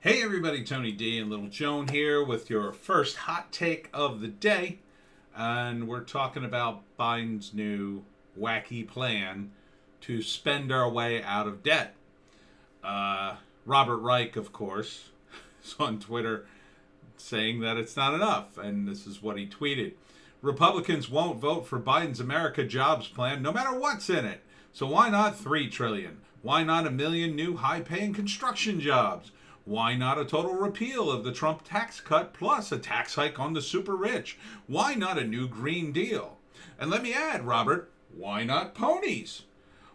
Hey everybody, Tony D and Little Joan here with your first hot take of the day. And we're talking about Biden's new wacky plan to spend our way out of debt. Robert Reich, of course, is on Twitter saying that it's not enough. And this is what he tweeted. Republicans won't vote for Biden's America Jobs Plan no matter what's in it. So why not $3 trillion? Why not 1 million new high-paying construction jobs? Why not a total repeal of the Trump tax cut plus a tax hike on the super rich? Why not a new Green Deal? And let me add, Robert, why not ponies?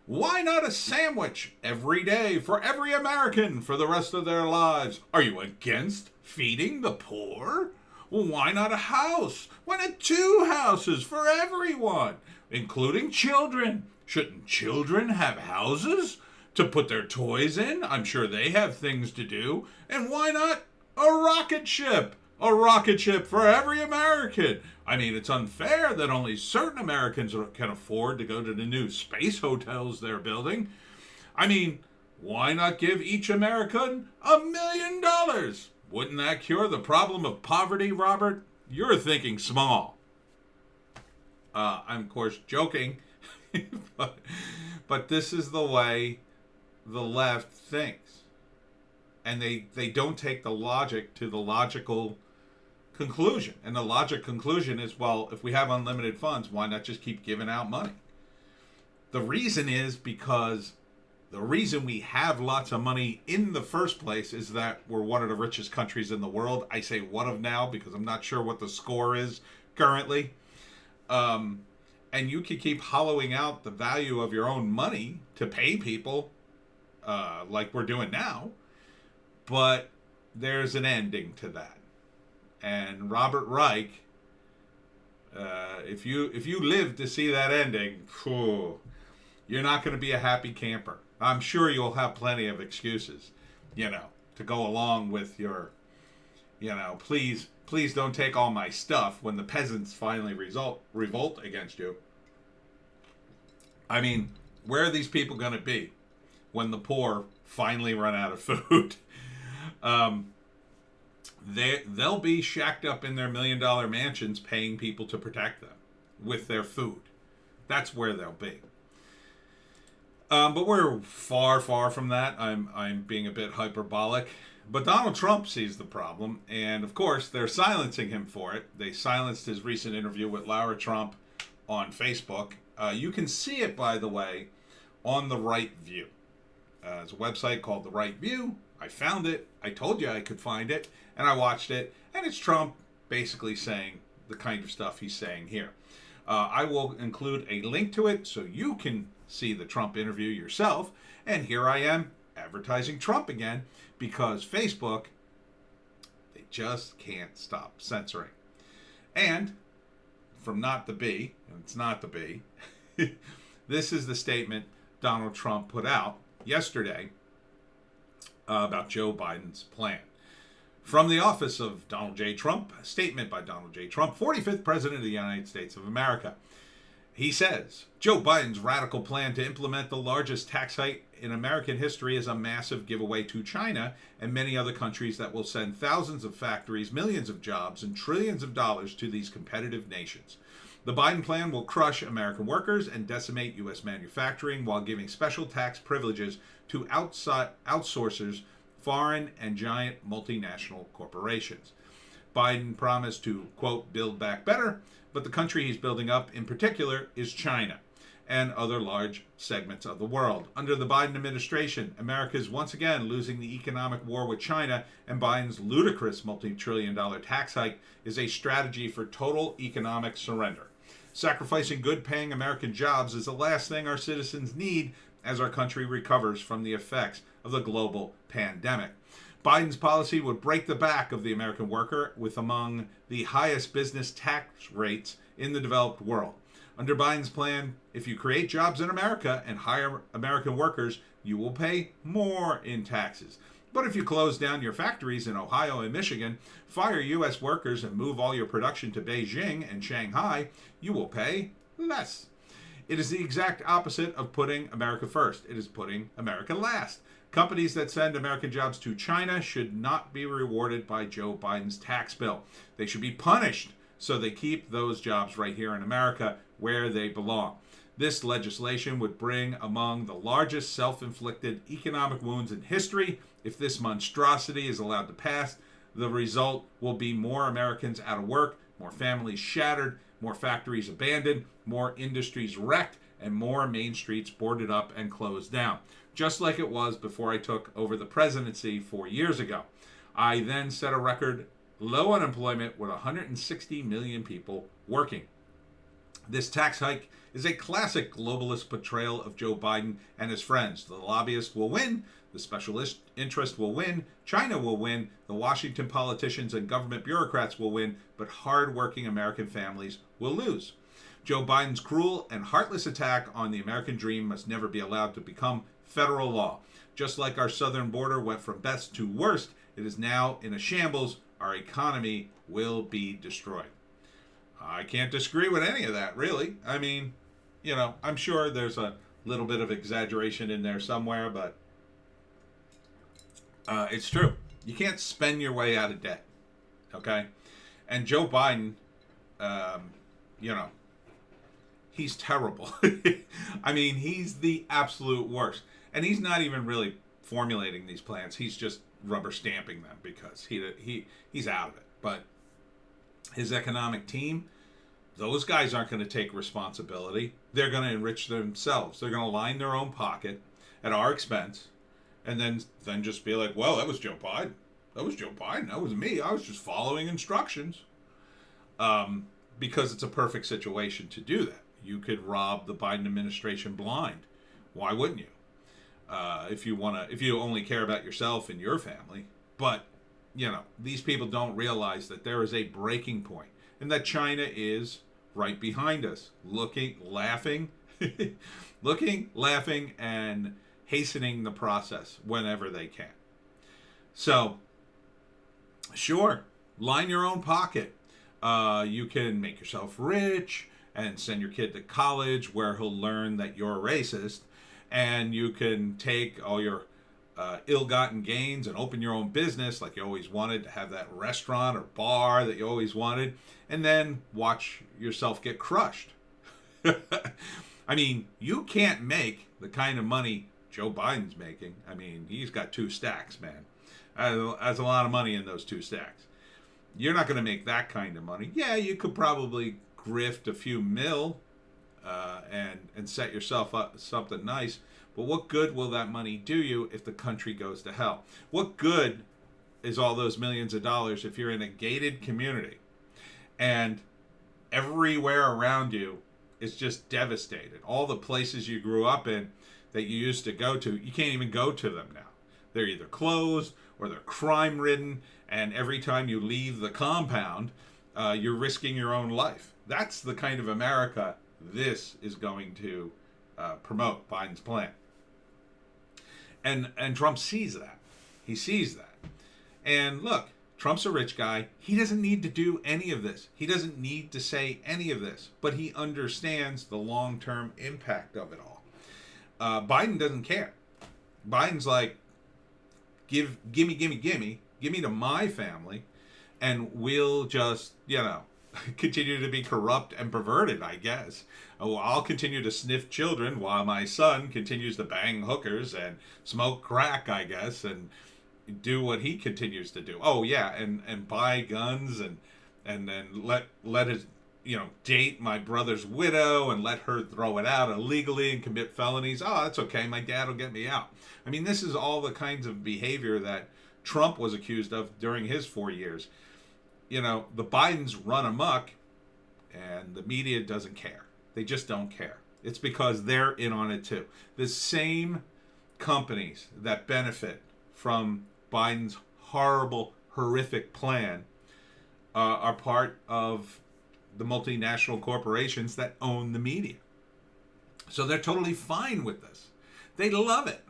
Why not a sandwich every day for every American for the rest of their lives? Are you against feeding the poor? Well, why not a house? Why not 2 houses for everyone, including children? Shouldn't children have houses to put their toys in? I'm sure they have things to do. And why not a rocket ship? A rocket ship for every American. I mean, it's unfair that only certain Americans can afford to go to the new space hotels they're building. I mean, why not give each American $1 million? Wouldn't that cure the problem of poverty, Robert? You're thinking small. I'm, of course, joking. but this is the way the left thinks. And they don't take the logic to the logical conclusion. And the logic conclusion is, well, if we have unlimited funds, why not just keep giving out money? The reason is because the reason we have lots of money in the first place is that we're one of the richest countries in the world. I say one of now because I'm not sure what the score is currently. And you could keep hollowing out the value of your own money to pay people like we're doing now. But there's an ending to that. And Robert Reich, if you live to see that ending, you're not going to be a happy camper. I'm sure you'll have plenty of excuses, to go along with your, please don't take all my stuff when the peasants finally revolt against you. I mean, where are these people going to be when the poor finally run out of food? They'll be shacked up in their $1 million mansions paying people to protect them with their food. That's where they'll be. But we're far, far from that. I'm being a bit hyperbolic. But Donald Trump sees the problem, and of course, they're silencing him for it. They silenced his recent interview with Laura Trump on Facebook. You can see it, by the way, on The Right View. It's a website called The Right View. I found it. I told you I could find it, and I watched it. And it's Trump basically saying the kind of stuff he's saying here. I will include a link to it so you can see the Trump interview yourself. And here I am advertising Trump again because Facebook, they just can't stop censoring. And from not to be, and it's not to be, this is the statement Donald Trump put out yesterday about Joe Biden's plan. From the office of Donald J. Trump, a statement by Donald J. Trump, 45th President of the United States of America. He says, Joe Biden's radical plan to implement the largest tax hike in American history is a massive giveaway to China and many other countries that will send thousands of factories, millions of jobs, and trillions of dollars to these competitive nations. The Biden plan will crush American workers and decimate U.S. manufacturing while giving special tax privileges to outsourcers, foreign and giant multinational corporations. Biden promised to, quote, build back better, but the country he's building up in particular is China and other large segments of the world. Under the Biden administration, America is once again losing the economic war with China, and Biden's ludicrous multi-trillion-dollar tax hike is a strategy for total economic surrender. Sacrificing good-paying American jobs is the last thing our citizens need as our country recovers from the effects of the global pandemic. Biden's policy would break the back of the American worker with among the highest business tax rates in the developed world. Under Biden's plan, if you create jobs in America and hire American workers, you will pay more in taxes. But if you close down your factories in Ohio and Michigan, fire U.S. workers, and move all your production to Beijing and Shanghai, you will pay less. It is the exact opposite of putting America first. It is putting America last. Companies that send American jobs to China should not be rewarded by Joe Biden's tax bill. They should be punished so they keep those jobs right here in America where they belong. This legislation would bring among the largest self-inflicted economic wounds in history. If this monstrosity is allowed to pass, the result will be more Americans out of work, more families shattered, more factories abandoned, more industries wrecked, and more main streets boarded up and closed down, just like it was before I took over the presidency 4 years ago. I then set a record low unemployment with 160 million people working. This tax hike is a classic globalist portrayal of Joe Biden and his friends. The lobbyists will win, the special interest will win, China will win, the Washington politicians and government bureaucrats will win, but hard-working American families will lose. Joe Biden's cruel and heartless attack on the American dream must never be allowed to become federal law. Just like our southern border went from best to worst, it is now in a shambles. Our economy will be destroyed. I can't disagree with any of that, really. I mean, I'm sure there's a little bit of exaggeration in there somewhere, but it's true. You can't spend your way out of debt, okay? And Joe Biden, he's terrible. I mean, he's the absolute worst. And he's not even really formulating these plans. He's just rubber stamping them because he's out of it. But his economic team, those guys aren't going to take responsibility. They're going to enrich themselves. They're going to line their own pocket at our expense, and then just be like, well, that was Joe Biden. That was Joe Biden. That was me. I was just following instructions. Because it's a perfect situation to do that. You could rob the Biden administration blind. Why wouldn't you? If you only care about yourself and your family. But, these people don't realize that there is a breaking point and that China is right behind us, laughing, and hastening the process whenever they can. So, sure, line your own pocket. You can make yourself rich and send your kid to college where he'll learn that you're a racist. And you can take all your ill-gotten gains and open your own business like you always wanted, to have that restaurant or bar that you always wanted, and then watch yourself get crushed. I mean, you can't make the kind of money Joe Biden's making. I mean, he's got 2 stacks, man. That's a lot of money in those 2 stacks. You're not going to make that kind of money. Yeah, you could probably grift a few mil and set yourself up something nice. But what good will that money do you if the country goes to hell? What good is all those millions of dollars if you're in a gated community and everywhere around you is just devastated? All the places you grew up in that you used to go to, you can't even go to them now. They're either closed or they're crime-ridden, and every time you leave the compound, you're risking your own life. That's the kind of America this is going to promote, Biden's plan. And Trump sees that. He sees that. And look, Trump's a rich guy. He doesn't need to do any of this. He doesn't need to say any of this. But he understands the long-term impact of it all. Biden doesn't care. Biden's like, give me to my family, and we'll just, continue to be corrupt and perverted, I guess. I'll continue to sniff children while my son continues to bang hookers and smoke crack, I guess, and do what he continues to do. Oh, yeah, and buy guns and then let his, date my brother's widow and let her throw it out illegally and commit felonies. Oh, that's okay. My dad will get me out. I mean, this is all the kinds of behavior that Trump was accused of during his 4 years. The Bidens run amok and the media doesn't care. They just don't care. It's because they're in on it too. The same companies that benefit from Biden's horrible, horrific plan are part of the multinational corporations that own the media. So they're totally fine with this. They love it.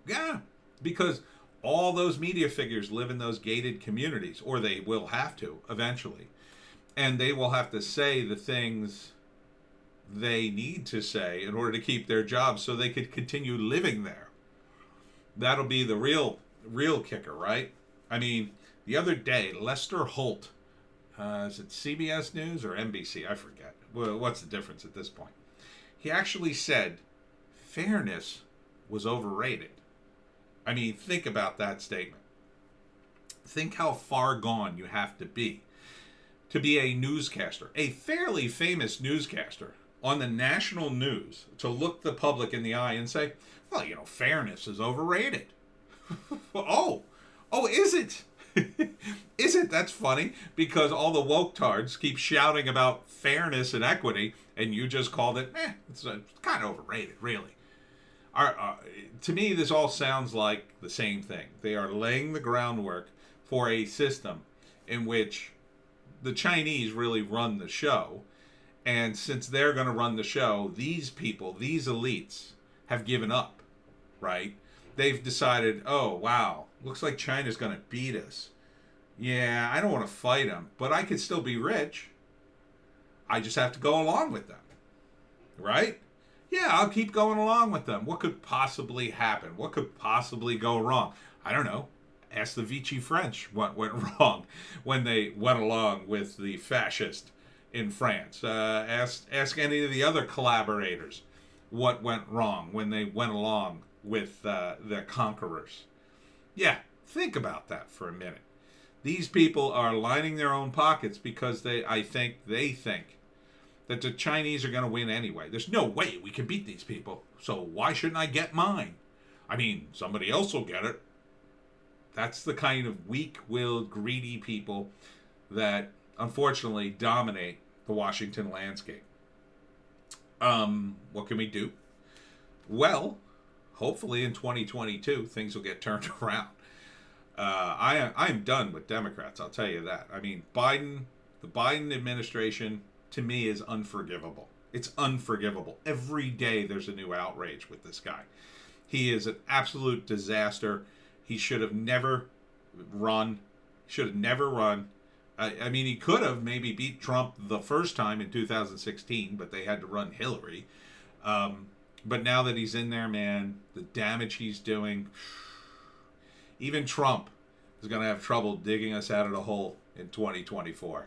Yeah, because all those media figures live in those gated communities, or they will have to eventually. And they will have to say the things they need to say in order to keep their jobs so they could continue living there. That'll be the real kicker, right? I mean, the other day, Lester Holt, is it CBS News or NBC? I forget. Well, what's the difference at this point? He actually said fairness was overrated. I mean, think about that statement. Think how far gone you have to be a newscaster, a fairly famous newscaster on the national news, to look the public in the eye and say, well, fairness is overrated. oh, is it? Is it? That's funny, because all the woke tards keep shouting about fairness and equity, and you just called it, it's kind of overrated, really. To me, this all sounds like the same thing. They are laying the groundwork for a system in which the Chinese really run the show. And since they're going to run the show, these people, these elites, have given up, right? They've decided, oh, wow, looks like China's going to beat us. Yeah, I don't want to fight them, but I could still be rich. I just have to go along with them, right? Yeah, I'll keep going along with them. What could possibly happen? What could possibly go wrong? I don't know. Ask the Vichy French what went wrong when they went along with the fascist in France. Ask any of the other collaborators what went wrong when they went along with the conquerors. Yeah, think about that for a minute. These people are lining their own pockets because I think they think that the Chinese are going to win anyway. There's no way we can beat these people, so why shouldn't I get mine? I mean, somebody else will get it. That's the kind of weak-willed, greedy people that unfortunately dominate the Washington landscape. What can we do? Well, hopefully in 2022 things will get turned around. I am done with Democrats, I'll tell you that. I mean, the Biden administration, to me, is unforgivable. It's unforgivable. Every day there's a new outrage with this guy. He is an absolute disaster. He should have never run. I mean, he could have maybe beat Trump the first time in 2016, but they had to run Hillary. But now that he's in there, man, the damage he's doing, even Trump is going to have trouble digging us out of the hole in 2024.